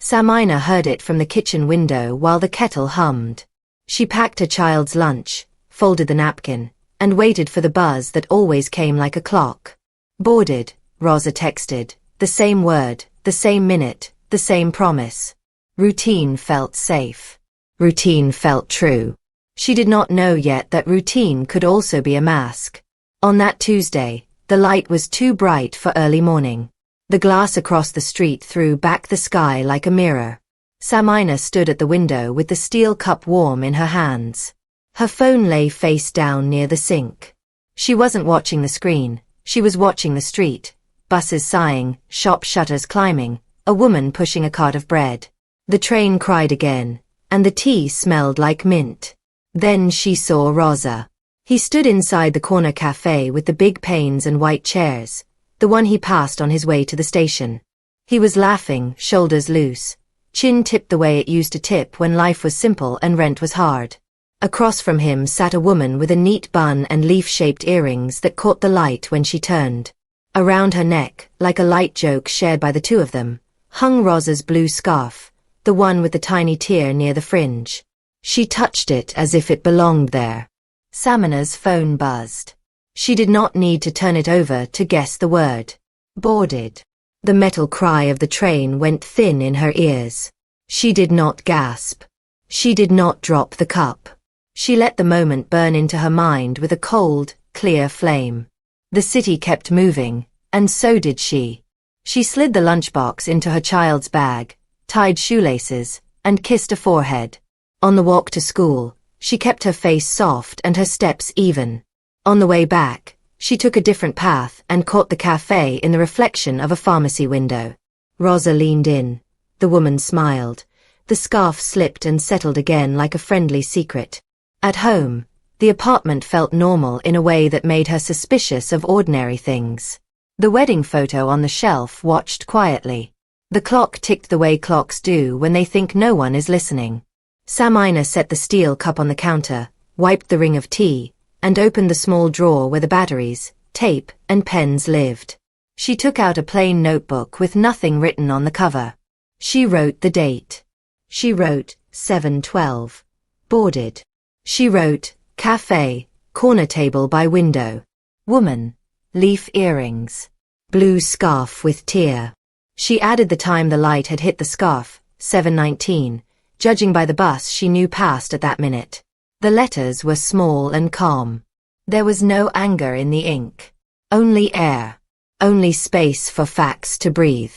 Samina heard it from the kitchen window while the kettle hummed. She packed her child's lunch, folded the napkin, and waited for the buzz that always came like a clock. Boarded, Rosa texted, the same word, the same minute, the same promise. Routine felt safe. Routine felt true. She did not know yet that routine could also be a mask. On that Tuesday, the light was too bright for early morning. The glass across the street threw back the sky like a mirror. Samina stood at the window with the steel cup warm in her hands. Her phone lay face down near the sink. She wasn't watching the screen, she was watching the street. Buses sighing, shop shutters climbing, a woman pushing a cart of bread. The train cried again, and the tea smelled like mint. Then she saw Rosa. He stood inside the corner cafe with the big panes and white chairs, the one he passed on his way to the station. He was laughing, shoulders loose, chin tipped the way it used to tip when life was simple and rent was hard. Across from him sat a woman with a neat bun and leaf-shaped earrings that caught the light when she turned. Around her neck, like a light joke shared by the two of them, hung Rosa's blue scarf, the one with the tiny tear near the fringe. She touched it as if it belonged there. Samina's phone buzzed. She did not need to turn it over to guess the word. Boarded. The metal cry of the train went thin in her ears. She did not gasp. She did not drop the cup. She let the moment burn into her mind with a cold, clear flame. The city kept moving, and so did she. She slid the lunchbox into her child's bag, tied shoelaces, and kissed a forehead. On the walk to school, she kept her face soft and her steps even. On the way back, she took a different path and caught the cafe in the reflection of a pharmacy window. Rosa leaned in. The woman smiled. The scarf slipped and settled again like a friendly secret. At home, the apartment felt normal in a way that made her suspicious of ordinary things. The wedding photo on the shelf watched quietly. The clock ticked the way clocks do when they think no one is listening. Samina set the steel cup on the counter, wiped the ring of tea, and opened the small drawer where the batteries, tape, and pens lived. She took out a plain notebook with nothing written on the cover. She wrote the date. She wrote 7/12. Boarded. She wrote cafe, corner table by window. Woman, leaf earrings. Blue scarf with tear. She added the time the light had hit the scarf, 7:19, judging by the bus she knew passed at that minute. The letters were small and calm. There was no anger in the ink. Only air. Only space for facts to breathe.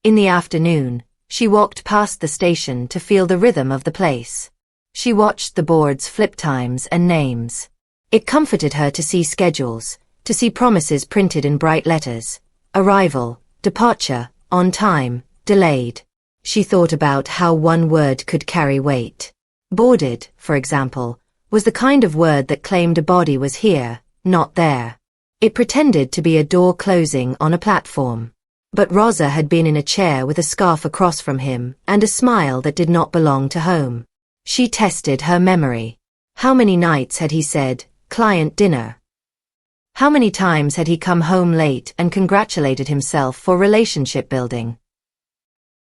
In the afternoon, she walked past the station to feel the rhythm of the place. She watched the boards flip times and names. It comforted her to see schedules, to see promises printed in bright letters. Arrival, departure, on time, delayed. She thought about how one word could carry weight. Boarded, for example, was the kind of word that claimed a body was here, not there. It pretended to be a door closing on a platform. But Rosa had been in a chair with a scarf across from him and a smile that did not belong to home. She tested her memory. How many nights had he said, client dinner? How many times had he come home late and congratulated himself for relationship building?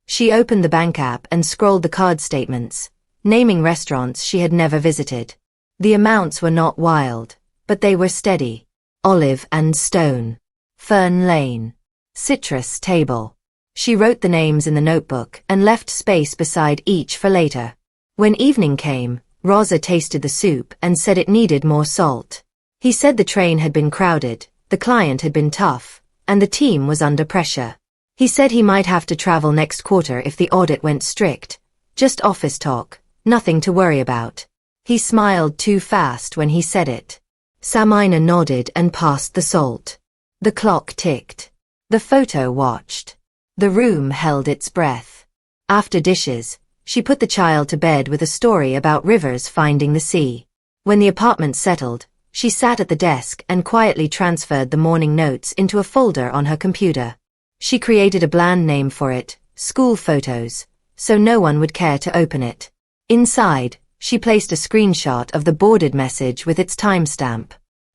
She opened the bank app and scrolled the card statements, naming restaurants she had never visited. The amounts were not wild, but they were steady. Olive and Stone. Fern Lane. Citrus Table. She wrote the names in the notebook and left space beside each for later. When evening came, Rosa tasted the soup and said it needed more salt. He said the train had been crowded, the client had been tough, and the team was under pressure. He said he might have to travel next quarter if the audit went strict. Just office talk, nothing to worry about. He smiled too fast when he said it. Samina nodded and passed the salt. The clock ticked. The photo watched. The room held its breath. After dishes, she put the child to bed with a story about rivers finding the sea. When the apartment settled, she sat at the desk and quietly transferred the morning notes into a folder on her computer. She created a bland name for it, School Photos, so no one would care to open it. Inside, she placed a screenshot of the boarded message with its timestamp.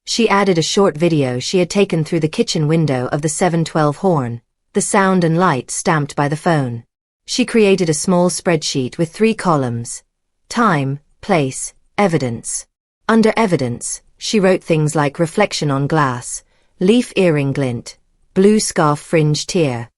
She added a short video she had taken through the kitchen window of the 712 horn, the sound and light stamped by the phone. She created a small spreadsheet with 3 columns: time, place, evidence. Under evidence, she wrote things like reflection on glass, leaf earring glint, blue scarf fringe tear.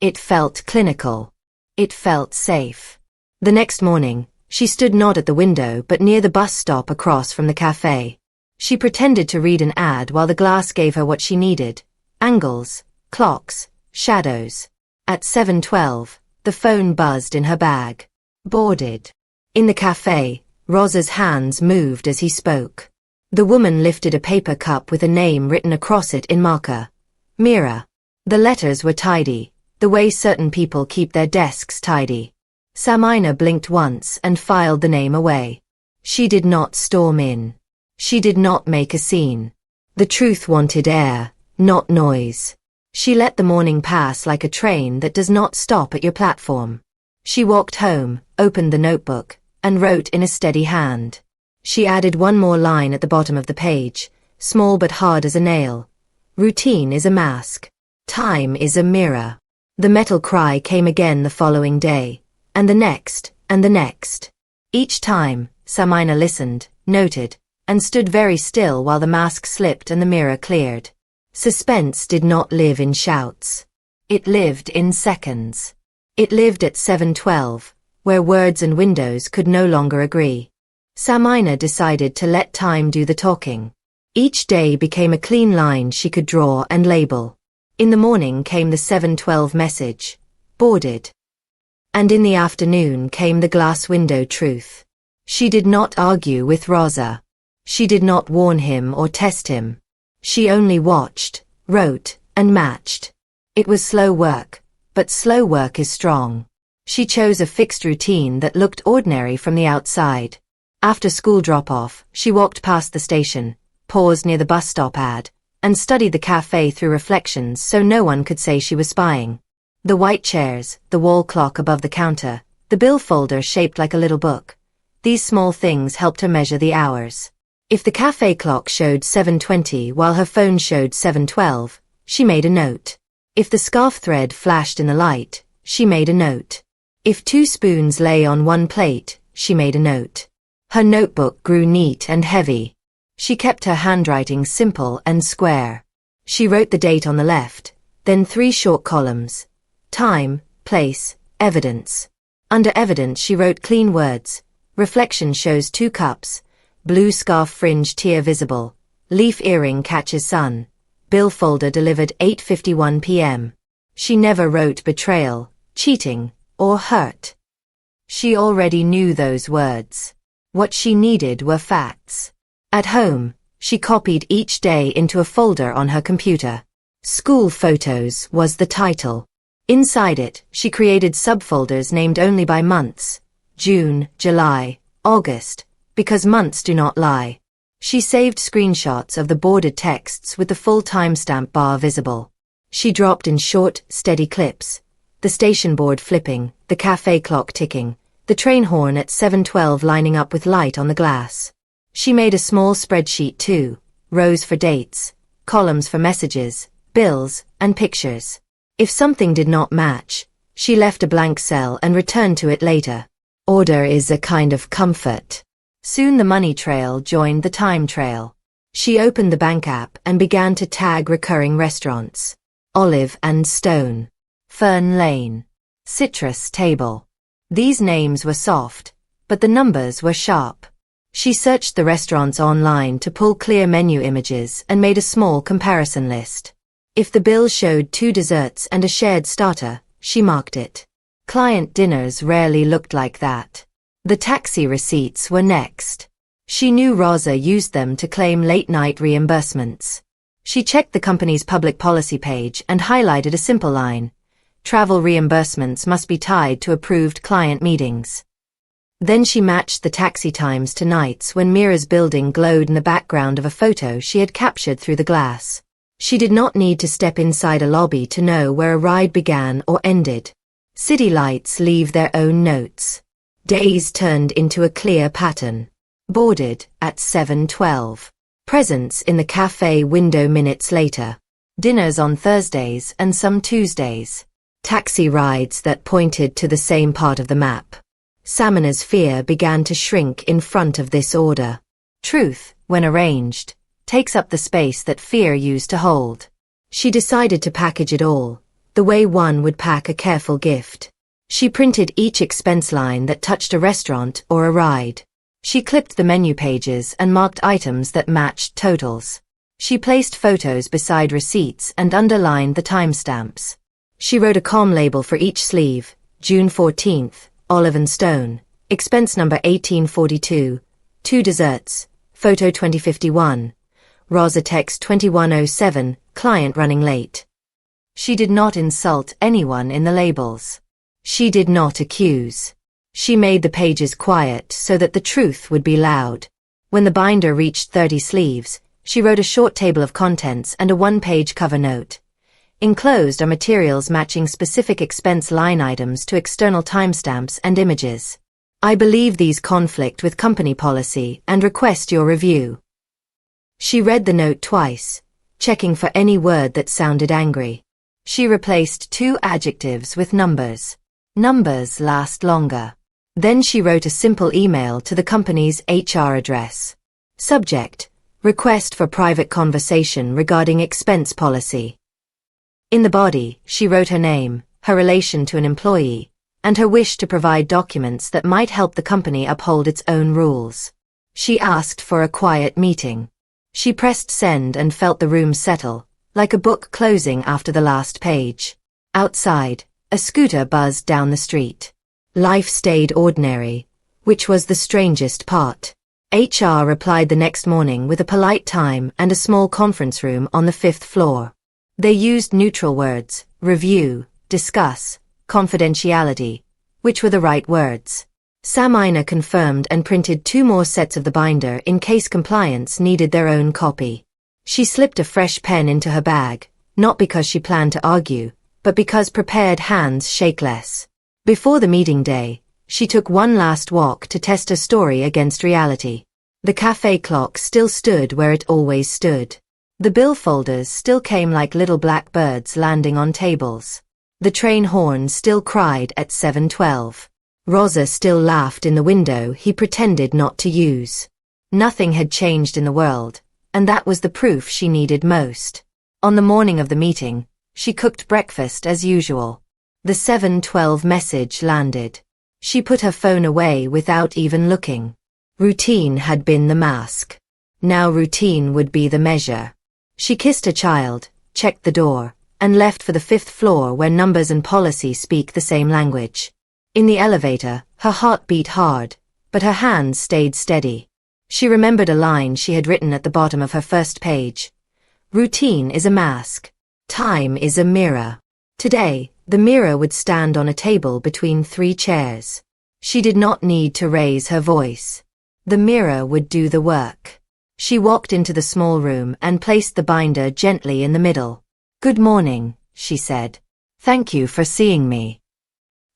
It felt clinical. It felt safe. The next morning, she stood not at the window but near the bus stop across from the cafe. She pretended to read an ad while the glass gave her what she needed: angles, clocks, shadows. At 7:12, the phone buzzed in her bag. Boarded. In the cafe, Rosa's hands moved as he spoke. The woman lifted a paper cup with a name written across it in marker. Mira. The letters were tidy, the way certain people keep their desks tidy. Samina blinked once and filed the name away. She did not storm in. She did not make a scene. The truth wanted air, not noise. She let the morning pass like a train that does not stop at your platform. She walked home, opened the notebook, and wrote in a steady hand. She added one more line at the bottom of the page, small but hard as a nail. Routine is a mask. Time is a mirror. The metal cry came again the following day, and the next, and the next. Each time, Samina listened, noted, and stood very still while the mask slipped and the mirror cleared. Suspense did not live in shouts. It lived in seconds. It lived at 7:12, where words and windows could no longer agree. Samina decided to let time do the talking. Each day became a clean line she could draw and label. In the morning came the 7:12 message, boarded. And in the afternoon came the glass window truth. She did not argue with Rosa. She did not warn him or test him. She only watched, wrote, and matched. It was slow work, but slow work is strong. She chose a fixed routine that looked ordinary from the outside. After school drop-off, she walked past the station, paused near the bus stop ad, and studied the cafe through reflections so no one could say she was spying. The white chairs, the wall clock above the counter, the bill folder shaped like a little book. These small things helped her measure the hours. If the cafe clock showed 7:20 while her phone showed 7:12, she made a note. If the scarf thread flashed in the light, she made a note. If 2 spoons lay on one plate, she made a note. Her notebook grew neat and heavy. She kept her handwriting simple and square. She wrote the date on the left, then 3 short columns: time, place, evidence. Under evidence she wrote clean words. Reflection shows 2 cups. Blue scarf fringe tear visible. Leaf earring catches sun. Bill folder delivered 8:51 p.m. She never wrote betrayal, cheating, or hurt. She already knew those words. What she needed were facts. At home, she copied each day into a folder on her computer. School photos was the title. Inside it, she created subfolders named only by months: June, July, August, because months do not lie. She saved screenshots of the boarded texts with the full timestamp bar visible. She dropped in short, steady clips: the station board flipping, the cafe clock ticking, the train horn at 7:12 lining up with light on the glass. She made a small spreadsheet too, rows for dates, columns for messages, bills, and pictures. If something did not match, she left a blank cell and returned to it later. Order is a kind of comfort. Soon the money trail joined the time trail. She opened the bank app and began to tag recurring restaurants: Olive and Stone, Fern Lane, Citrus Table. These names were soft, but the numbers were sharp. She searched the restaurants online to pull clear menu images and made a small comparison list. If the bill showed 2 desserts and a shared starter, she marked it. Client dinners rarely looked like that. The taxi receipts were next. She knew Rosa used them to claim late-night reimbursements. She checked the company's public policy page and highlighted a simple line: travel reimbursements must be tied to approved client meetings. Then she matched the taxi times to nights when Mira's building glowed in the background of a photo she had captured through the glass. She did not need to step inside a lobby to know where a ride began or ended. City lights leave their own notes. Days turned into a clear pattern. Boarded at 7:12. Presence in the cafe window minutes later. Dinners on Thursdays and some Tuesdays. Taxi rides that pointed to the same part of the map. Samina's fear began to shrink in front of this order. Truth, when arranged, takes up the space that fear used to hold. She decided to package it all, the way one would pack a careful gift. She printed each expense line that touched a restaurant or a ride. She clipped the menu pages and marked items that matched totals. She placed photos beside receipts and underlined the timestamps. She wrote a com label for each sleeve: June 14th, Olive and Stone, expense number 1842, 2 desserts, photo 2051, Rosa text 2107, client running late. She did not insult anyone in the labels. She did not accuse. She made the pages quiet so that the truth would be loud. When the binder reached 30 sleeves, she wrote a short table of contents and a one-page cover note. Enclosed are materials matching specific expense line items to external timestamps and images. I believe these conflict with company policy and request your review. She read the note twice, checking for any word that sounded angry. She replaced 2 adjectives with numbers. Numbers last longer. Then she wrote a simple email to the company's HR address. Subject: request for private conversation regarding expense policy. In the body, she wrote her name, her relation to an employee, and her wish to provide documents that might help the company uphold its own rules. She asked for a quiet meeting. She pressed send and felt the room settle, like a book closing after the last page. Outside, a scooter buzzed down the street. Life stayed ordinary, which was the strangest part. HR replied the next morning with a polite time and a small conference room on the 5th floor. They used neutral words: review, discuss, confidentiality, which were the right words. Samina confirmed and printed 2 more sets of the binder in case compliance needed their own copy. She slipped a fresh pen into her bag, not because she planned to argue, but because prepared hands shake less. Before the meeting day, she took one last walk to test her story against reality. The cafe clock still stood where it always stood. The bill folders still came like little black birds landing on tables. The train horn still cried at 7:12. Rosa still laughed in the window he pretended not to use. Nothing had changed in the world, and that was the proof she needed most. On the morning of the meeting, she cooked breakfast as usual. The 7:12 message landed. She put her phone away without even looking. Routine had been the mask. Now routine would be the measure. She kissed her child, checked the door, and left for the 5th floor where numbers and policy speak the same language. In the elevator, her heart beat hard, but her hands stayed steady. She remembered a line she had written at the bottom of her first page. Routine is a mask. Time is a mirror. Today, the mirror would stand on a table between 3 chairs. She did not need to raise her voice. The mirror would do the work. She walked into the small room and placed the binder gently in the middle. Good morning, she said. Thank you for seeing me.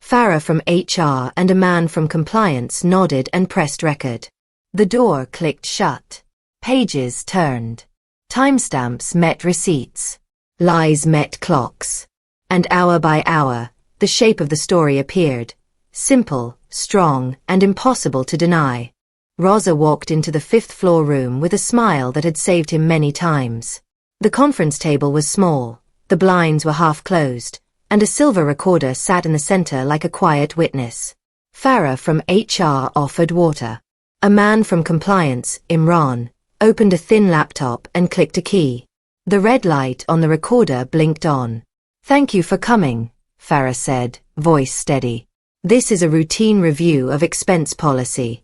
Farah from HR and a man from compliance nodded and pressed record. The door clicked shut. Pages turned. Timestamps met receipts. Lies met clocks. And hour by hour, the shape of the story appeared. Simple, strong, and impossible to deny. Rosa walked into the 5th floor room with a smile that had saved him many times. The conference table was small, the blinds were half closed, and a silver recorder sat in the center like a quiet witness. Farah from HR offered water. A man from compliance, Imran, opened a thin laptop and clicked a key. The red light on the recorder blinked on. Thank you for coming, Farah said, voice steady. This is a routine review of expense policy.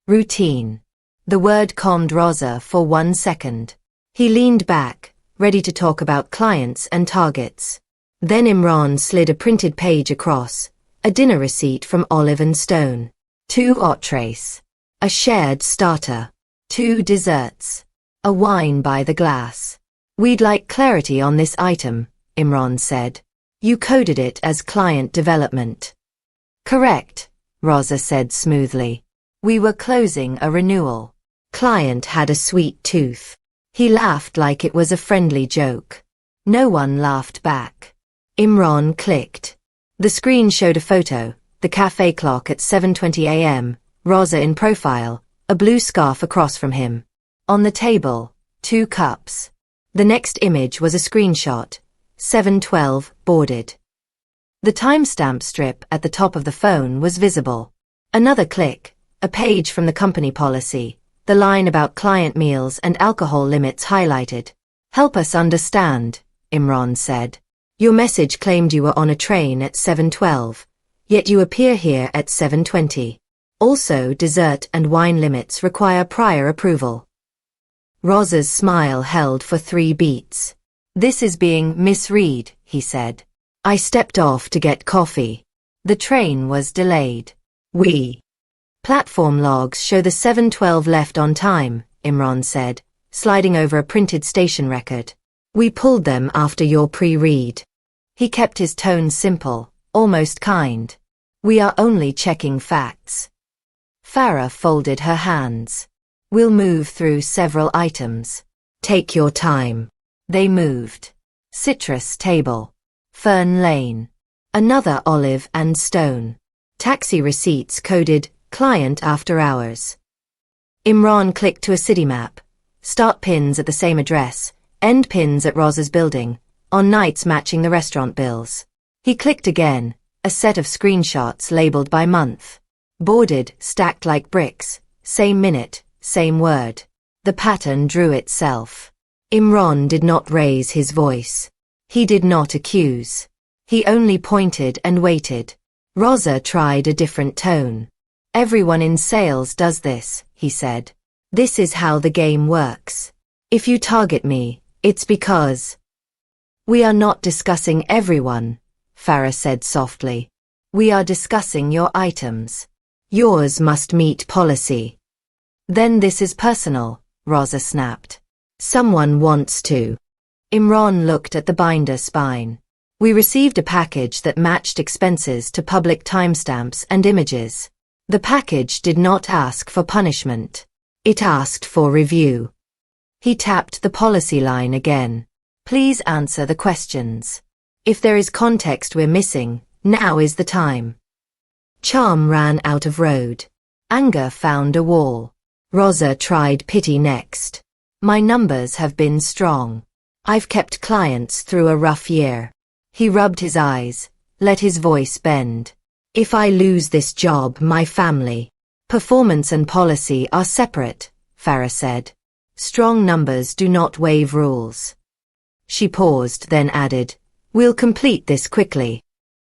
Routine. The word calmed Rosa for 1 second. He leaned back, ready to talk about clients and targets. Then Imran slid a printed page across, a dinner receipt from Olive and Stone. 2 entrees. A shared starter. 2 desserts. A wine by the glass. We'd like clarity on this item, Imran said. You coded it as client development. Correct, Rosa said smoothly. We were closing a renewal. Client had a sweet tooth. He laughed like it was a friendly joke. No one laughed back. Imran clicked. The screen showed a photo, the cafe clock at 7:20 a.m., Rosa in profile, a blue scarf across from him. On the table, 2 cups. The next image was a screenshot, 7:12, boarded. The timestamp strip at the top of the phone was visible. Another click, a page from the company policy, the line about client meals and alcohol limits highlighted. Help us understand, Imran said. Your message claimed you were on a train at 7:12, yet you appear here at 7:20. Also, dessert and wine limits require prior approval. Rosa's smile held for 3 beats. This is being misread, he said. I stepped off to get coffee. The train was delayed. Platform logs show the 7:12 left on time, Imran said, sliding over a printed station record. We pulled them after your pre-read. He kept his tone simple, almost kind. We are only checking facts. Farah folded her hands. We'll move through several items. Take your time. They moved. Citrus table. Fern Lane. Another olive and stone. Taxi receipts coded client after hours. Imran clicked to a city map. Start pins at the same address, end pins at Rosa's building, on nights matching the restaurant bills. He clicked again, a set of screenshots labeled by month. Boarded, stacked like bricks, same minute, same word. The pattern drew itself. Imran did not raise his voice. He did not accuse. He only pointed and waited. Rosa tried a different tone. Everyone in sales does this, he said. This is how the game works. If you target me, it's because... We are not discussing everyone, Farah said softly. We are discussing your items. Yours must meet policy. Then this is personal, Rosa snapped. Someone wants to. Imran looked at the binder spine. We received a package that matched expenses to public timestamps and images. The package did not ask for punishment. It asked for review. He tapped the policy line again. Please answer the questions. If there is context we're missing, now is the time. Charm ran out of road. Anger found a wall. Rosa tried pity next. My numbers have been strong. I've kept clients through a rough year. He rubbed his eyes, let his voice bend. If I lose this job, my family. Performance and policy are separate, Farah said. Strong numbers do not waive rules. She paused, then added, We'll complete this quickly.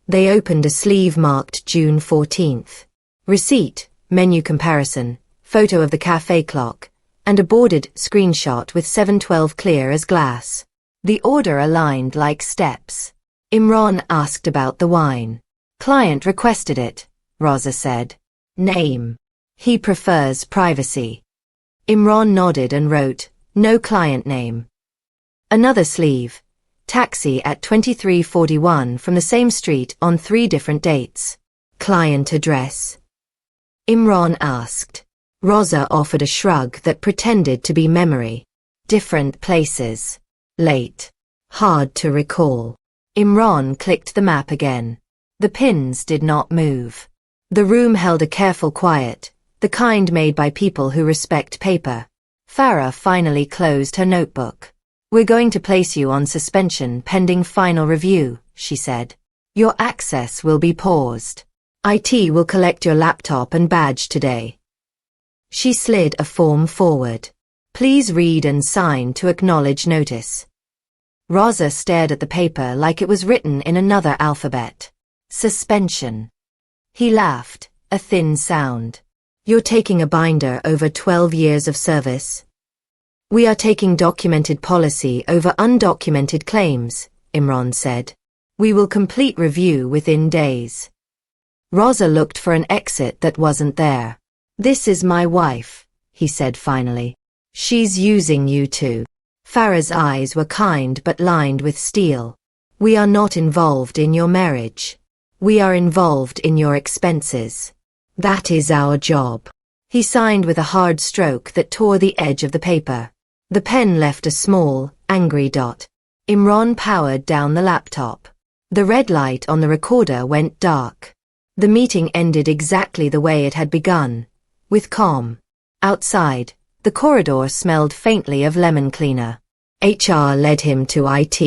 They opened a sleeve marked June 14th. Receipt, menu comparison, photo of the cafe clock, and a boarded screenshot with 7:12 clear as glass. The order aligned like steps. Imran asked about the wine. Client requested it, Rosa said. Name. He prefers privacy. Imran nodded and wrote, no client name. Another sleeve. Taxi at 2341 from the same street on 3 different dates. Client address. Imran asked. Rosa offered a shrug that pretended to be memory. Different places. Late. Hard to recall. Imran clicked the map again. The pins did not move. The room held a careful quiet, the kind made by people who respect paper. Farah finally closed her notebook. We're going to place you on suspension pending final review, she said. Your access will be paused. IT will collect your laptop and badge today. She slid a form forward. Please read and sign to acknowledge notice. Rosa stared at the paper like it was written in another alphabet. Suspension. He laughed, a thin sound. You're taking a binder over 12 years of service? We are taking documented policy over undocumented claims, Imran said. We will complete review within days. Rosa looked for an exit that wasn't there. This is my wife, he said finally. She's using you too. Farah's eyes were kind but lined with steel. We are not involved in your marriage. We are involved in your expenses. That is our job. He signed with a hard stroke that tore the edge of the paper. The pen left a small, angry dot. Imran powered down the laptop. The red light on the recorder went dark. The meeting ended exactly the way it had begun, with calm. Outside, the corridor smelled faintly of lemon cleaner. HR led him to IT.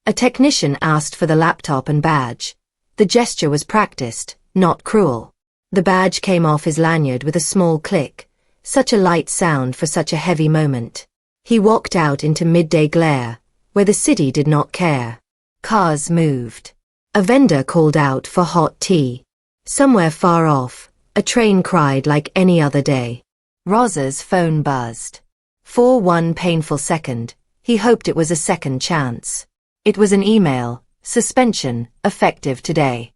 A technician asked for the laptop and badge. The gesture was practiced, not cruel. The badge came off his lanyard with a small click, such a light sound for such a heavy moment. He walked out into midday glare, where the city did not care. Cars moved. A vendor called out for hot tea. Somewhere far off, a train cried like any other day. Rosa's phone buzzed. For one painful second, he hoped it was a second chance. It was an email, suspension, effective today.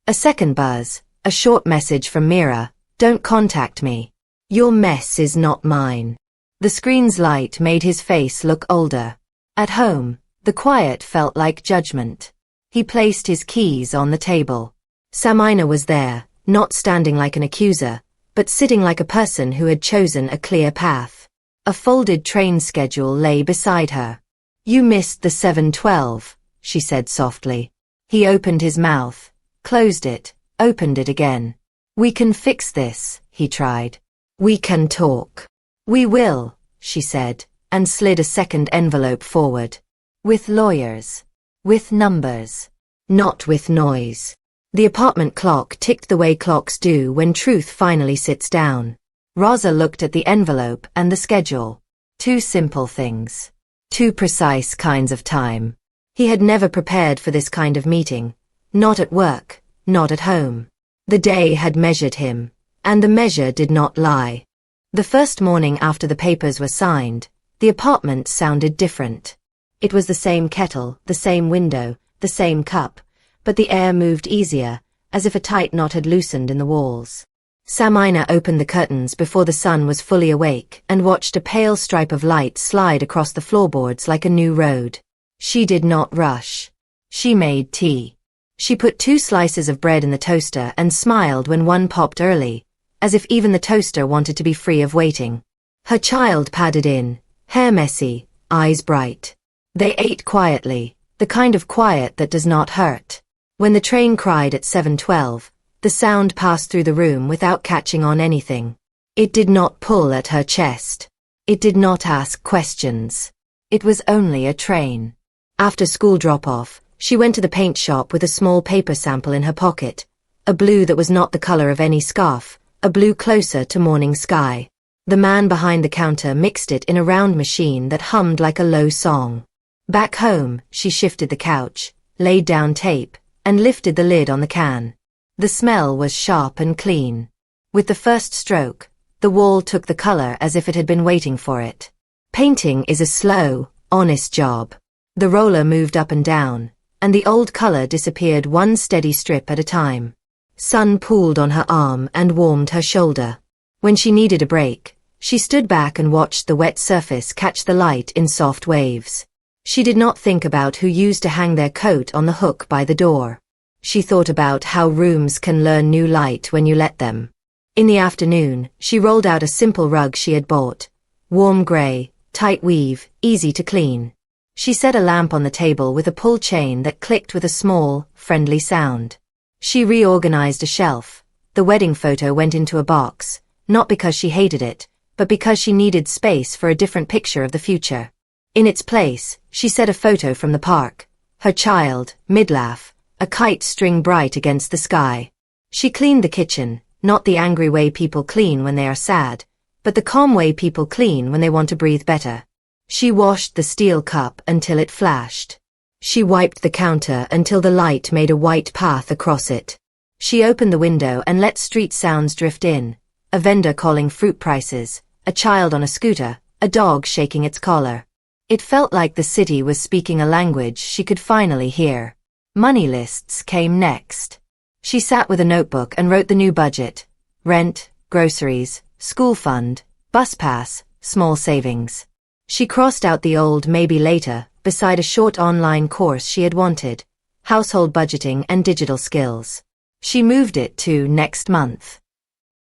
A second buzz, a short message from Mira, don't contact me. Your mess is not mine. The screen's light made his face look older. At home, the quiet felt like judgment. He placed his keys on the table. Samina was there, not standing like an accuser, but sitting like a person who had chosen a clear path. A folded train schedule lay beside her. You missed the 7:12, she said softly. He opened his mouth, closed it, opened it again. We can fix this, he tried. We can talk. We will, she said, and slid a second envelope forward. With lawyers. With numbers. Not with noise. The apartment clock ticked the way clocks do when truth finally sits down. Rosa looked at the envelope and the schedule. Two simple things. Two precise kinds of time. He had never prepared for this kind of meeting. Not at work, not at home. The day had measured him, and the measure did not lie. The first morning after the papers were signed, the apartment sounded different. It was the same kettle, the same window, the same cup, but the air moved easier, as if a tight knot had loosened in the walls. Samina opened the curtains before the sun was fully awake and watched a pale stripe of light slide across the floorboards like a new road. She did not rush. She made tea. She put 2 slices of bread in the toaster and smiled when one popped early, as if even the toaster wanted to be free of waiting. Her child padded in, hair messy, eyes bright. They ate quietly, the kind of quiet that does not hurt. When the train cried at 7:12, the sound passed through the room without catching on anything. It did not pull at her chest. It did not ask questions. It was only a train. After school drop-off, she went to the paint shop with a small paper sample in her pocket, a blue that was not the color of any scarf, a blue closer to morning sky. The man behind the counter mixed it in a round machine that hummed like a low song. Back home, she shifted the couch, laid down tape, and lifted the lid on the can. The smell was sharp and clean. With the first stroke, the wall took the color as if it had been waiting for it. Painting is a slow, honest job. The roller moved up and down, and the old color disappeared one steady strip at a time. Sun pooled on her arm and warmed her shoulder. When she needed a break, she stood back and watched the wet surface catch the light in soft waves. She did not think about who used to hang their coat on the hook by the door. She thought about how rooms can learn new light when you let them. In the afternoon, she rolled out a simple rug she had bought. Warm gray, tight weave, easy to clean. She set a lamp on the table with a pull chain that clicked with a small, friendly sound. She reorganized a shelf. The wedding photo went into a box, not because she hated it, but because she needed space for a different picture of the future. In its place, she set a photo from the park. Her child, mid-laugh, a kite string bright against the sky. She cleaned the kitchen, not the angry way people clean when they are sad, but the calm way people clean when they want to breathe better. She washed the steel cup until it flashed. She wiped the counter until the light made a white path across it. She opened the window and let street sounds drift in. A vendor calling fruit prices, a child on a scooter, a dog shaking its collar. It felt like the city was speaking a language she could finally hear. Money lists came next. She sat with a notebook and wrote the new budget. Rent, groceries, school fund, bus pass, small savings. She crossed out the old maybe later beside a short online course she had wanted. Household budgeting and digital skills. She moved it to next month.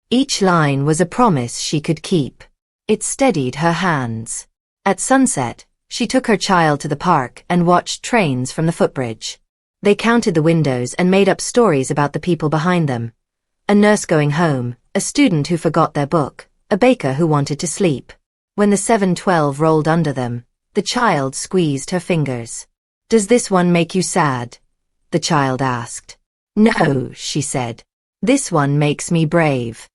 Each line was a promise she could keep. It steadied her hands. At sunset, she took her child to the park and watched trains from the footbridge. They counted the windows and made up stories about the people behind them. A nurse going home, a student who forgot their book, a baker who wanted to sleep. When the 7:12 rolled under them, the child squeezed her fingers. "Does this one make you sad?" the child asked. "No," she said. "This one makes me brave."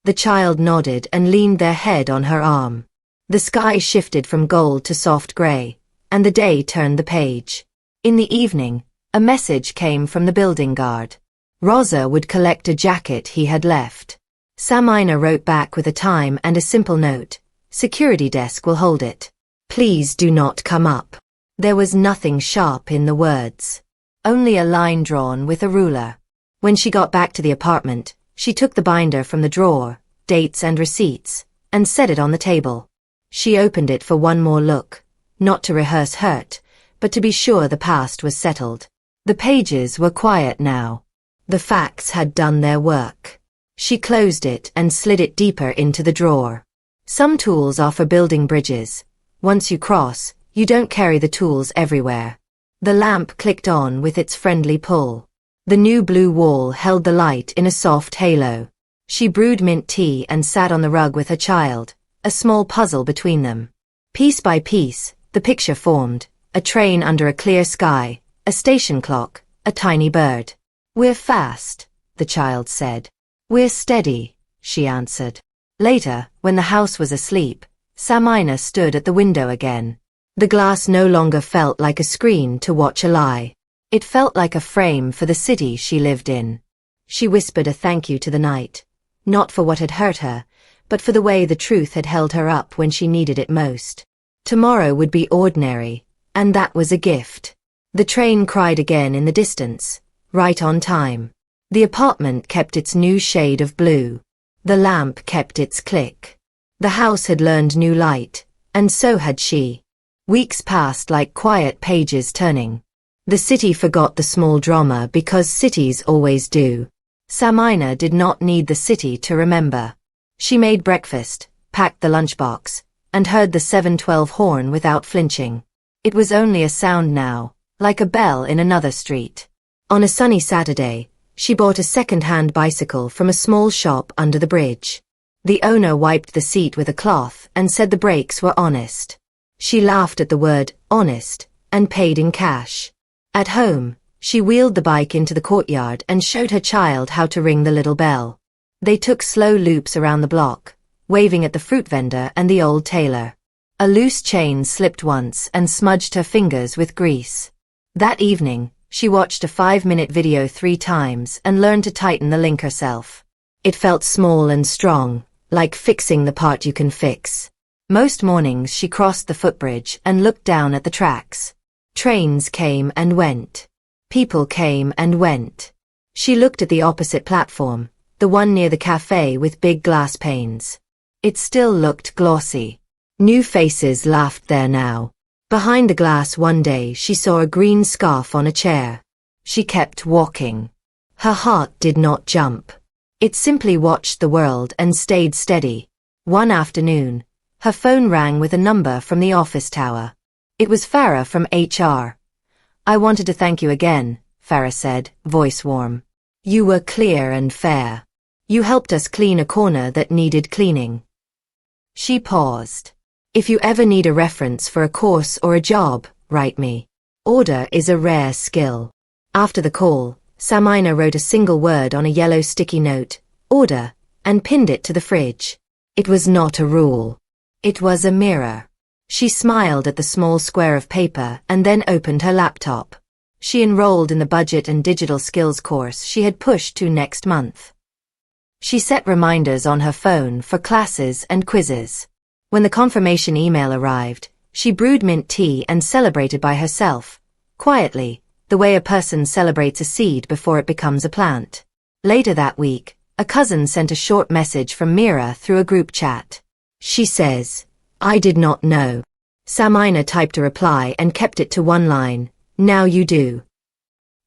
The child nodded and leaned their head on her arm. The sky shifted from gold to soft gray, and the day turned the page. In the evening, a message came from the building guard. Rosa would collect a jacket he had left. Samina wrote back with a time and a simple note. "Security desk will hold it. Please do not come up." There was nothing sharp in the words. Only a line drawn with a ruler. When she got back to the apartment, she took the binder from the drawer, dates and receipts, and set it on the table. She opened it for one more look, not to rehearse hurt, but to be sure the past was settled. The pages were quiet now. The facts had done their work. She closed it and slid it deeper into the drawer. Some tools are for building bridges. Once you cross, you don't carry the tools everywhere. The lamp clicked on with its friendly pull. The new blue wall held the light in a soft halo. She brewed mint tea and sat on the rug with her child, a small puzzle between them. Piece by piece, the picture formed: a train under a clear sky, a station clock, a tiny bird. "We're fast," the child said. "We're steady," she answered. Later, when the house was asleep, Samina stood at the window again. The glass no longer felt like a screen to watch a lie. It felt like a frame for the city she lived in. She whispered a thank you to the night, not for what had hurt her, but for the way the truth had held her up when she needed it most. Tomorrow would be ordinary, and that was a gift. The train cried again in the distance, right on time. The apartment kept its new shade of blue. The lamp kept its click. The house had learned new light, and so had she. Weeks passed like quiet pages turning. The city forgot the small drama because cities always do. Samina did not need the city to remember. She made breakfast, packed the lunchbox, and heard the 7:12 horn without flinching. It was only a sound now, like a bell in another street. On a sunny Saturday, she bought a second-hand bicycle from a small shop under the bridge. The owner wiped the seat with a cloth and said the brakes were honest. She laughed at the word honest and paid in cash. At home, she wheeled the bike into the courtyard and showed her child how to ring the little bell. They took slow loops around the block, waving at the fruit vendor and the old tailor. A loose chain slipped once and smudged her fingers with grease. That evening, she watched a 5-minute video 3 times and learned to tighten the link herself. It felt small and strong, like fixing the part you can fix. Most mornings she crossed the footbridge and looked down at the tracks. Trains came and went. People came and went. She looked at the opposite platform, the one near the cafe with big glass panes. It still looked glossy. New faces laughed there now. Behind the glass one day she saw a green scarf on a chair. She kept walking. Her heart did not jump. It simply watched the world and stayed steady. One afternoon, her phone rang with a number from the office tower. It was Farah from HR. "I wanted to thank you again," Farah said, voice warm. "You were clear and fair. You helped us clean a corner that needed cleaning." She paused. "If you ever need a reference for a course or a job, write me. Order is a rare skill." After the call, Samina wrote a single word on a yellow sticky note, "Order," and pinned it to the fridge. It was not a rule. It was a mirror. She smiled at the small square of paper and then opened her laptop. She enrolled in the budget and digital skills course she had pushed to next month. She set reminders on her phone for classes and quizzes. When the confirmation email arrived, she brewed mint tea and celebrated by herself, quietly, the way a person celebrates a seed before it becomes a plant. Later that week, a cousin sent a short message from Mira through a group chat. She says, "I did not know." Samina typed a reply and kept it to one line, "Now you do."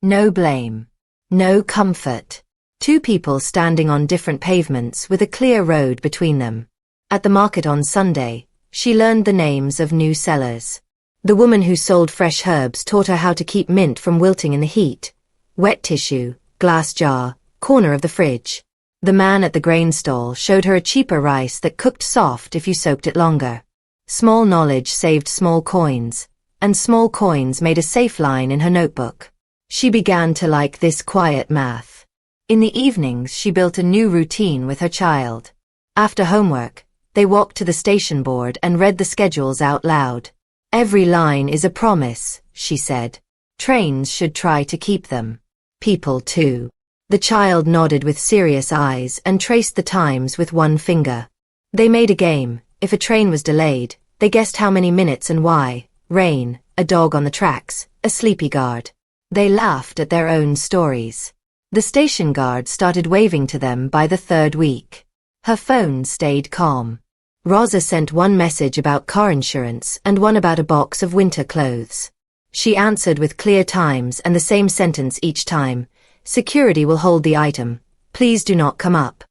No blame. No comfort. 2 people standing on different pavements with a clear road between them. At the market on Sunday, she learned the names of new sellers. The woman who sold fresh herbs taught her how to keep mint from wilting in the heat. Wet tissue, glass jar, corner of the fridge. The man at the grain stall showed her a cheaper rice that cooked soft if you soaked it longer. Small knowledge saved small coins, and small coins made a safe line in her notebook. She began to like this quiet math. In the evenings, she built a new routine with her child. After homework, they walked to the station board and read the schedules out loud. Every line is a promise, she said. Trains should try to keep them. People too. The child nodded with serious eyes and traced the times with one finger. They made a game. If a train was delayed, they guessed how many minutes and why. Rain, a dog on the tracks, a sleepy guard. They laughed at their own stories. The station guard started waving to them by the third week. Her phone stayed calm. Rosa sent one message about car insurance and one about a box of winter clothes. She answered with clear times and the same sentence each time. Security will hold the item. Please do not come up.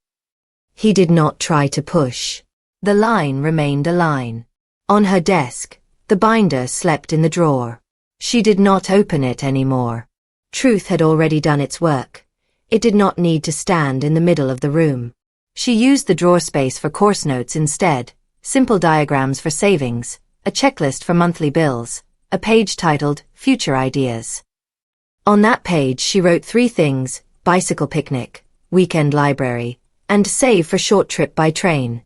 He did not try to push. The line remained a line. On her desk, the binder slept in the drawer. She did not open it anymore. Truth had already done its work. It did not need to stand in the middle of the room. She used the drawer space for course notes instead, simple diagrams for savings, a checklist for monthly bills, a page titled Future Ideas. On that page she wrote 3 things: bicycle picnic, weekend library, and save for short trip by train.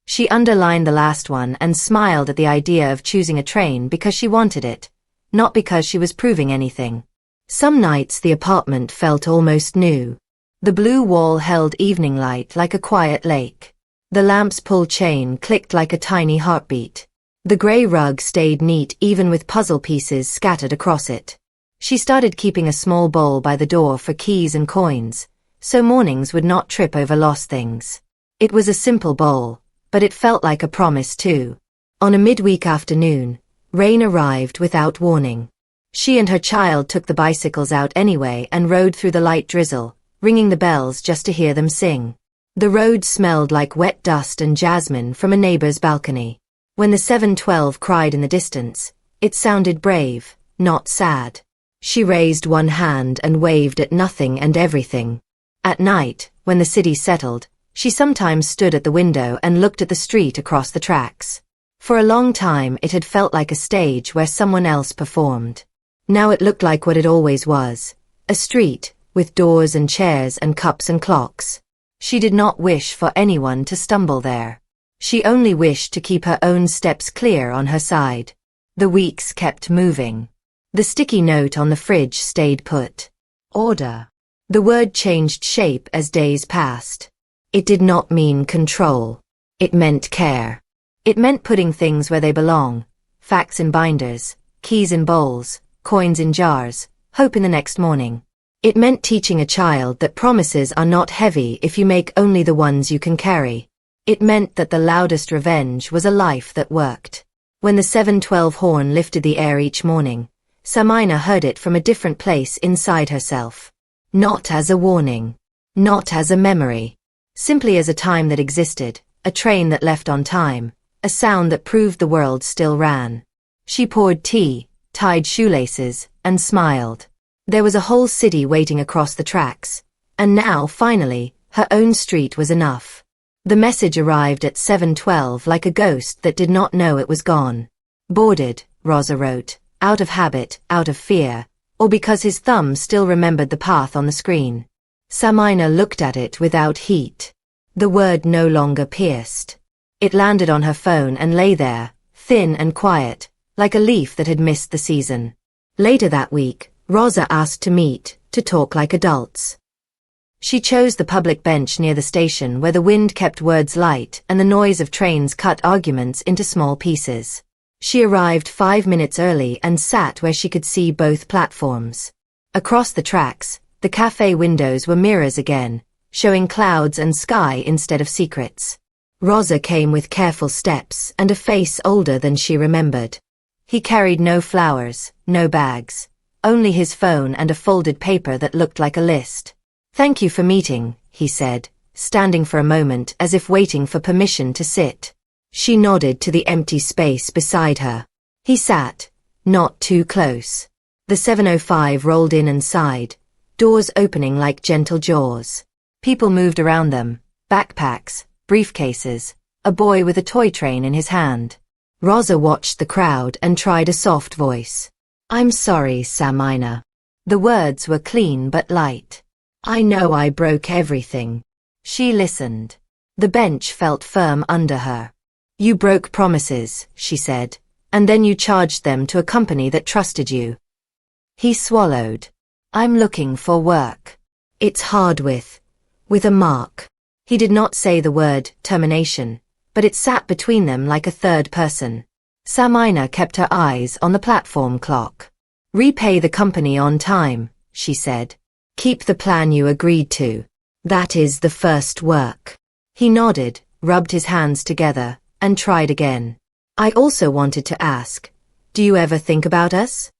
She underlined the last one and smiled at the idea of choosing a train because she wanted it, not because she was proving anything. Some nights the apartment felt almost new. The blue wall held evening light like a quiet lake. The lamp's pull chain clicked like a tiny heartbeat. The grey rug stayed neat even with puzzle pieces scattered across it. She started keeping a small bowl by the door for keys and coins, so mornings would not trip over lost things. It was a simple bowl, but it felt like a promise too. On a midweek afternoon, rain arrived without warning. She and her child took the bicycles out anyway and rode through the light drizzle, ringing the bells just to hear them sing. The road smelled like wet dust and jasmine from a neighbor's balcony. When the 712 cried in the distance, it sounded brave, not sad. She raised one hand and waved at nothing and everything. At night, when the city settled, she sometimes stood at the window and looked at the street across the tracks. For a long time it had felt like a stage where someone else performed. Now it looked like what it always was, a street, with doors and chairs and cups and clocks. She did not wish for anyone to stumble there. She only wished to keep her own steps clear on her side. The weeks kept moving. The sticky note on the fridge stayed put. Order. The word changed shape as days passed. It did not mean control. It meant care. It meant putting things where they belong. Facts in binders, keys in bowls, coins in jars, hope in the next morning. It meant teaching a child that promises are not heavy if you make only the ones you can carry. It meant that the loudest revenge was a life that worked. When the 712 horn lifted the air each morning, Samina heard it from a different place inside herself. Not as a warning. Not as a memory. Simply as a time that existed, a train that left on time, a sound that proved the world still ran. She poured tea, tied shoelaces, and smiled. There was a whole city waiting across the tracks, and now, finally, her own street was enough. The message arrived at 7:12 like a ghost that did not know it was gone. Boarded, Rosa wrote, out of habit, out of fear, or because his thumb still remembered the path on the screen. Samina looked at it without heat. The word no longer pierced. It landed on her phone and lay there, thin and quiet, like a leaf that had missed the season. Later that week, Rosa asked to meet, to talk like adults. She chose the public bench near the station where the wind kept words light and the noise of trains cut arguments into small pieces. She arrived 5 minutes early and sat where she could see both platforms. Across the tracks, the cafe windows were mirrors again, showing clouds and sky instead of secrets. Rosa came with careful steps and a face older than she remembered. He carried no flowers, no bags, only his phone and a folded paper that looked like a list. "Thank you for meeting," he said, standing for a moment as if waiting for permission to sit. She nodded to the empty space beside her. He sat, not too close. The 705 rolled in and sighed, doors opening like gentle jaws. People moved around them, backpacks, briefcases, a boy with a toy train in his hand. Rosa watched the crowd and tried a soft voice. "I'm sorry, Samina." The words were clean but light. "I know I broke everything." She listened. The bench felt firm under her. "You broke promises," she said, "and then you charged them to a company that trusted you." He swallowed. "I'm looking for work. It's hard with a mark." He did not say the word termination, but it sat between them like a third person. Samina kept her eyes on the platform clock. "Repay the company on time," she said. "Keep the plan you agreed to. That is the first work." He nodded, rubbed his hands together, and tried again. "I also wanted to ask, do you ever think about us?"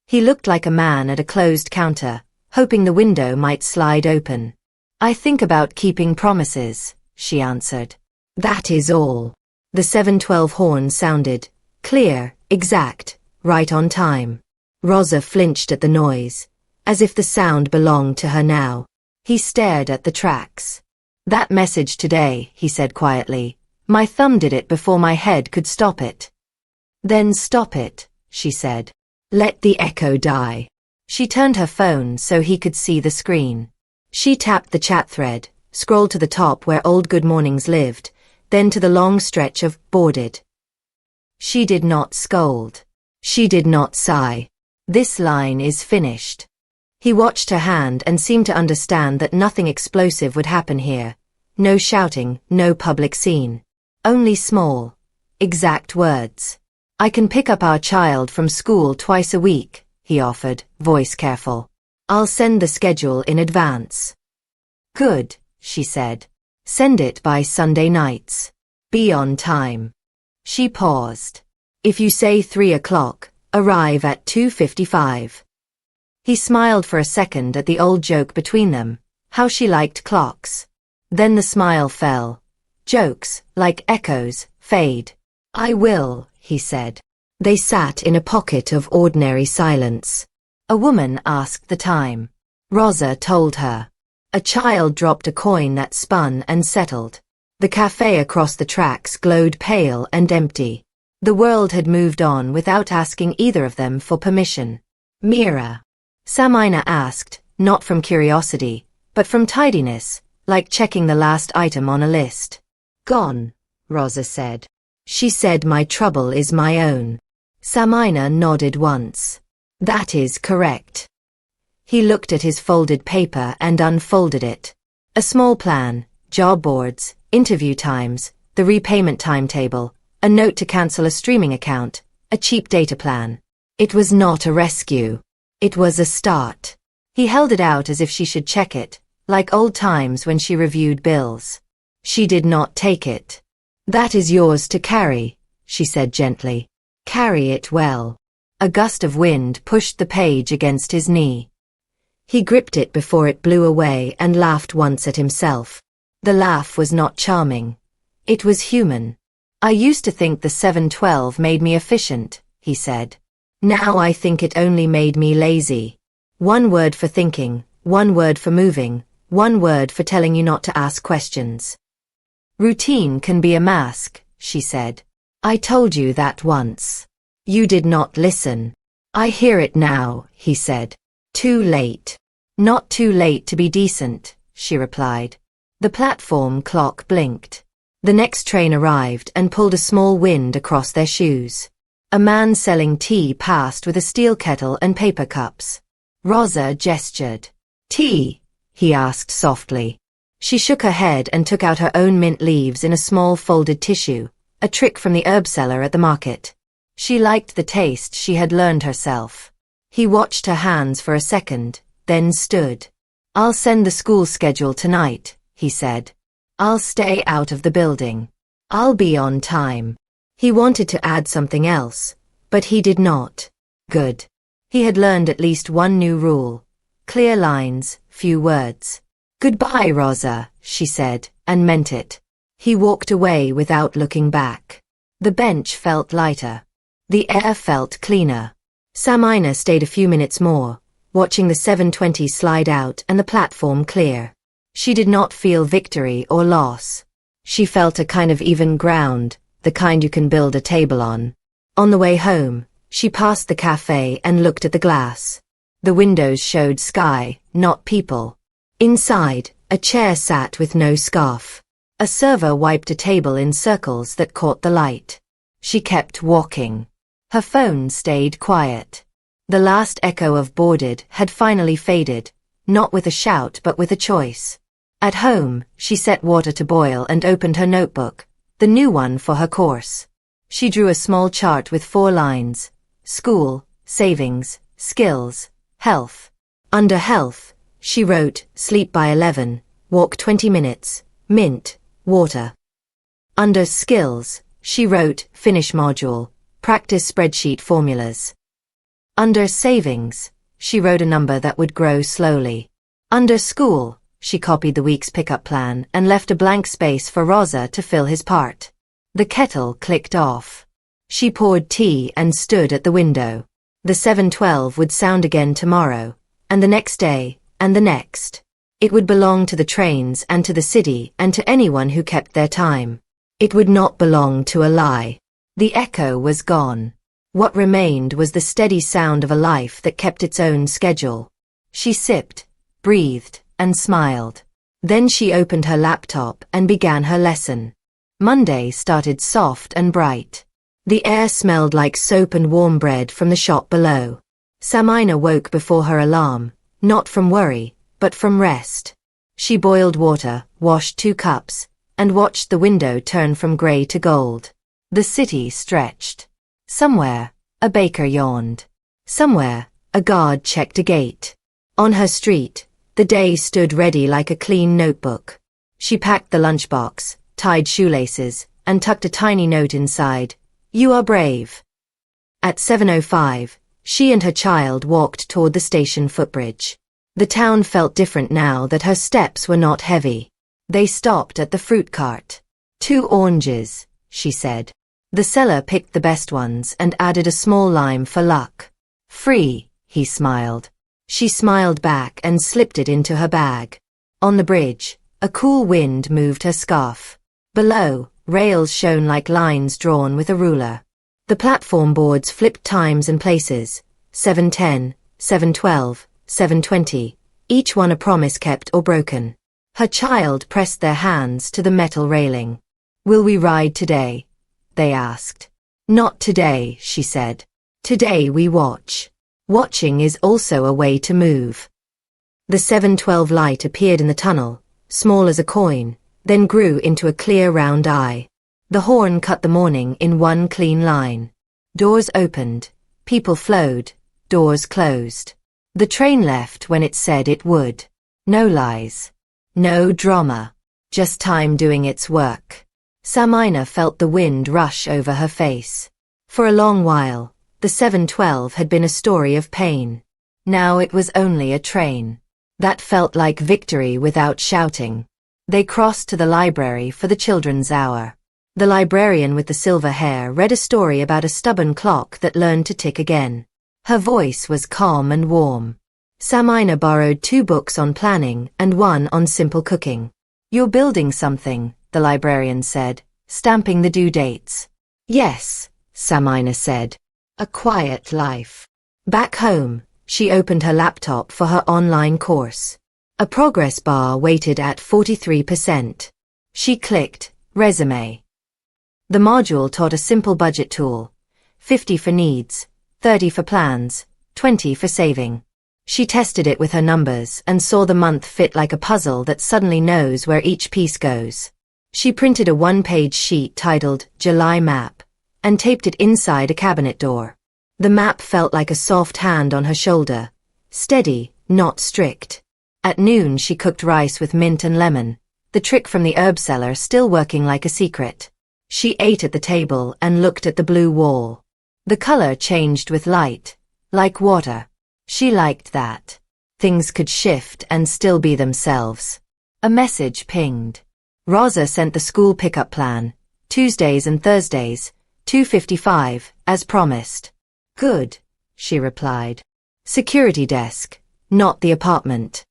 He looked like a man at a closed counter, hoping the window might slide open. "I think about keeping promises," she answered. "That is all." The 712 horn sounded, clear, exact, right on time. Rosa flinched at the noise, as if the sound belonged to her now. He stared at the tracks. "That message today," he said quietly. "My thumb did it before my head could stop it." "Then stop it," she said. "Let the echo die." She turned her phone so he could see the screen. She tapped the chat thread, scrolled to the top where old good mornings lived, then to the long stretch of boarded. She did not scold. She did not sigh. "This line is finished." He watched her hand and seemed to understand that nothing explosive would happen here. No shouting, no public scene. Only small, exact words. "I can pick up our child from school twice a week," he offered, voice careful. "I'll send the schedule in advance." "Good," she said. "Send it by Sunday nights. Be on time." She paused. "If you say 3 o'clock, arrive at 2:55. He smiled for a second at the old joke between them, how she liked clocks. Then the smile fell. Jokes, like echoes, fade. "I will," he said. They sat in a pocket of ordinary silence. A woman asked the time. Rosa told her. A child dropped a coin that spun and settled. The cafe across the tracks glowed pale and empty. The world had moved on without asking either of them for permission. "Mira?" Samina asked, not from curiosity, but from tidiness, like checking the last item on a list. "Gone," Rosa said. "She said my trouble is my own." Samina nodded once. "That is correct." He looked at his folded paper and unfolded it. A small plan, job boards, interview times, the repayment timetable, a note to cancel a streaming account, a cheap data plan. It was not a rescue. It was a start. He held it out as if she should check it, like old times when she reviewed bills. She did not take it. "That is yours to carry," she said gently. "Carry it well." A gust of wind pushed the page against his knee. He gripped it before it blew away and laughed once at himself. The laugh was not charming. It was human. "I used to think the 712 made me efficient," he said. "Now I think it only made me lazy. One word for thinking, one word for moving, one word for telling you not to ask questions." "Routine can be a mask," she said. "I told you that once. You did not listen." "I hear it now," he said. "Too late." "Not too late to be decent," she replied. The platform clock blinked. The next train arrived and pulled a small wind across their shoes. A man selling tea passed with a steel kettle and paper cups. Rosa gestured. "Tea?" he asked softly. She shook her head and took out her own mint leaves in a small folded tissue, a trick from the herb seller at the market. She liked the taste she had learned herself. He watched her hands for a second, then stood. "I'll send the school schedule tonight," he said. "I'll stay out of the building. I'll be on time." He wanted to add something else, but he did not. Good. He had learned at least one new rule. Clear lines, few words. "Goodbye, Rosa," she said, and meant it. He walked away without looking back. The bench felt lighter. The air felt cleaner. Samina stayed a few minutes more, watching the 720 slide out and the platform clear. She did not feel victory or loss. She felt a kind of even ground, the kind you can build a table on. On the way home, she passed the cafe and looked at the glass. The windows showed sky, not people. Inside, a chair sat with no scarf. A server wiped a table in circles that caught the light. She kept walking. Her phone stayed quiet. The last echo of boarded had finally faded, not with a shout but with a choice. At home, she set water to boil and opened her notebook, the new one for her course. She drew a small chart with 4 lines: school, savings, skills, health. Under health, she wrote, sleep by 11, walk 20 minutes, mint, water. Under skills, she wrote, finish module, practice spreadsheet formulas. Under savings, she wrote a number that would grow slowly. Under school, she copied the week's pickup plan and left a blank space for Rosa to fill his part. The kettle clicked off. She poured tea and stood at the window. The 712 would sound again tomorrow, and the next day, and the next. It would belong to the trains and to the city and to anyone who kept their time. It would not belong to a lie. The echo was gone. What remained was the steady sound of a life that kept its own schedule. She sipped, breathed, and smiled. Then she opened her laptop and began her lesson. Monday started soft and bright. The air smelled like soap and warm bread from the shop below. Samina woke before her alarm, not from worry, but from rest. She boiled water, washed 2 cups, and watched the window turn from grey to gold. The city stretched. Somewhere, a baker yawned. Somewhere, a guard checked a gate. On her street, the day stood ready like a clean notebook. She packed the lunchbox, tied shoelaces, and tucked a tiny note inside. You are brave. At 7:05, she and her child walked toward the station footbridge. The town felt different now that her steps were not heavy. They stopped at the fruit cart. 2 oranges, she said. The seller picked the best ones and added a small lime for luck. Free, he smiled. She smiled back and slipped it into her bag. On the bridge, a cool wind moved her scarf. Below, rails shone like lines drawn with a ruler. The platform boards flipped times and places, 7:10, 7:12, 7:20, each one a promise kept or broken. Her child pressed their hands to the metal railing. Will we ride today? They asked. Not today, she said. Today we watch. Watching is also a way to move. The 712 light appeared in the tunnel, small as a coin, then grew into a clear round eye. The horn cut the morning in one clean line. Doors opened, people flowed, doors closed. The train left when it said it would. No lies. No drama. Just time doing its work. Samina felt the wind rush over her face. For a long while, the 712 had been a story of pain. Now it was only a train. That felt like victory without shouting. They crossed to the library for the children's hour. The librarian with the silver hair read a story about a stubborn clock that learned to tick again. Her voice was calm and warm. Samina borrowed 2 books on planning and 1 on simple cooking. You're building something, the librarian said, stamping the due dates. Yes, Samina said. A quiet life. Back home, she opened her laptop for her online course. A progress bar waited at 43%. She clicked, resume. The module taught a simple budget tool. 50 for needs, 30 for plans, 20 for saving. She tested it with her numbers and saw the month fit like a puzzle that suddenly knows where each piece goes. She printed a 1-page sheet titled July Map and taped it inside a cabinet door. The map felt like a soft hand on her shoulder, steady, not strict. At noon she cooked rice with mint and lemon, the trick from the herb cellar still working like a secret. She ate at the table and looked at the blue wall. The color changed with light, like water. She liked that. Things could shift and still be themselves. A message pinged. Rosa sent the school pickup plan, Tuesdays and Thursdays, 2:55, as promised. Good, she replied. Security desk, not the apartment.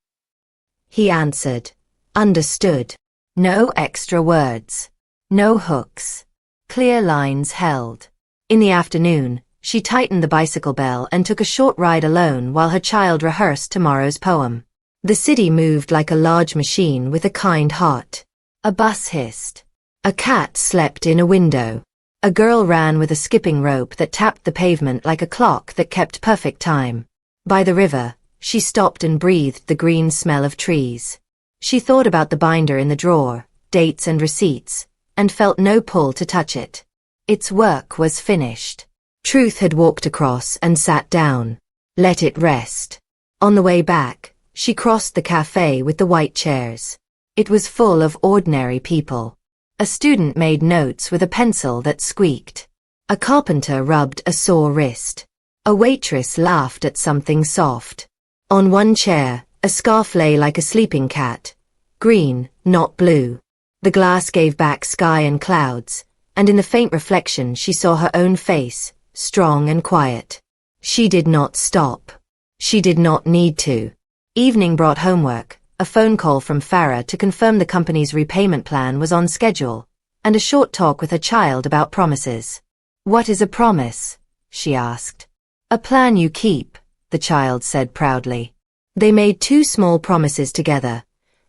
He answered. Understood. No extra words. No hooks. Clear lines held. In the afternoon, she tightened the bicycle bell and took a short ride alone while her child rehearsed tomorrow's poem. The city moved like a large machine with a kind heart. A bus hissed. A cat slept in a window. A girl ran with a skipping rope that tapped the pavement like a clock that kept perfect time. By the river, she stopped and breathed the green smell of trees. She thought about the binder in the drawer, dates and receipts, and felt no pull to touch it. Its work was finished. Truth had walked across and sat down. Let it rest. On the way back, she crossed the cafe with the white chairs. It was full of ordinary people. A student made notes with a pencil that squeaked. A carpenter rubbed a sore wrist. A waitress laughed at something soft. On one chair, a scarf lay like a sleeping cat. Green, not blue. The glass gave back sky and clouds, and in the faint reflection she saw her own face, strong and quiet. She did not stop. She did not need to. Evening brought homework, a phone call from Farah to confirm the company's repayment plan was on schedule, and a short talk with her child about promises. What is a promise? She asked. A plan you keep, the child said proudly. They made 2 small promises together.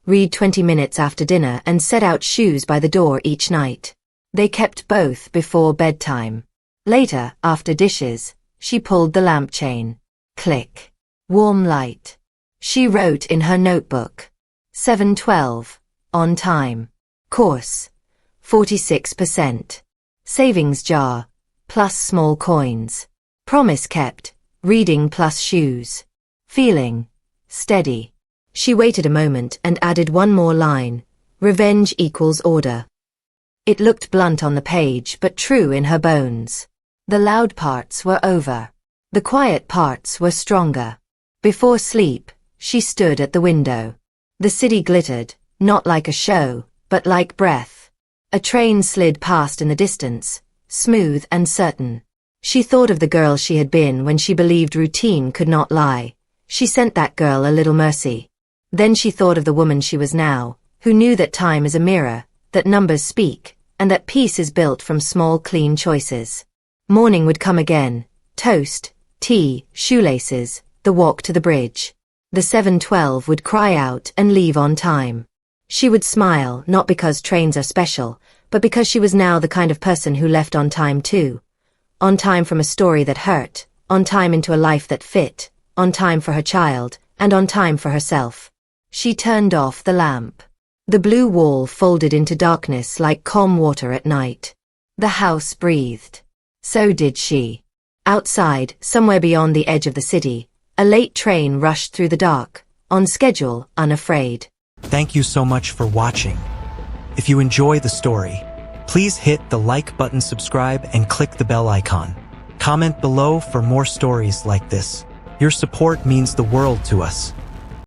Read 20 minutes after dinner and set out shoes by the door each night. They kept both before bedtime. Later, after dishes, she pulled the lamp chain. Click. Warm light. She wrote in her notebook. 7:12. On time. Course. 46%. Savings jar. Plus small coins. Promise kept. Reading plus shoes. Feeling. Steady. She waited a moment and added one more line. Revenge equals order. It looked blunt on the page but true in her bones. The loud parts were over. The quiet parts were stronger. Before sleep, she stood at the window. The city glittered, not like a show, but like breath. A train slid past in the distance, smooth and certain. She thought of the girl she had been when she believed routine could not lie. She sent that girl a little mercy. Then she thought of the woman she was now, who knew that time is a mirror, that numbers speak, and that peace is built from small clean choices. Morning would come again. Toast, tea, shoelaces, the walk to the bridge. The 7:12 would cry out and leave on time. She would smile, not because trains are special, but because she was now the kind of person who left on time too. On time from a story that hurt, on time into a life that fit, on time for her child, and on time for herself. She turned off the lamp. The blue wall folded into darkness like calm water at night. The house breathed. So did she. Outside, somewhere beyond the edge of the city, a late train rushed through the dark, on schedule, unafraid. Thank you so much for watching. If you enjoy the story, please hit the like button, subscribe, and click the bell icon. Comment below for more stories like this. Your support means the world to us.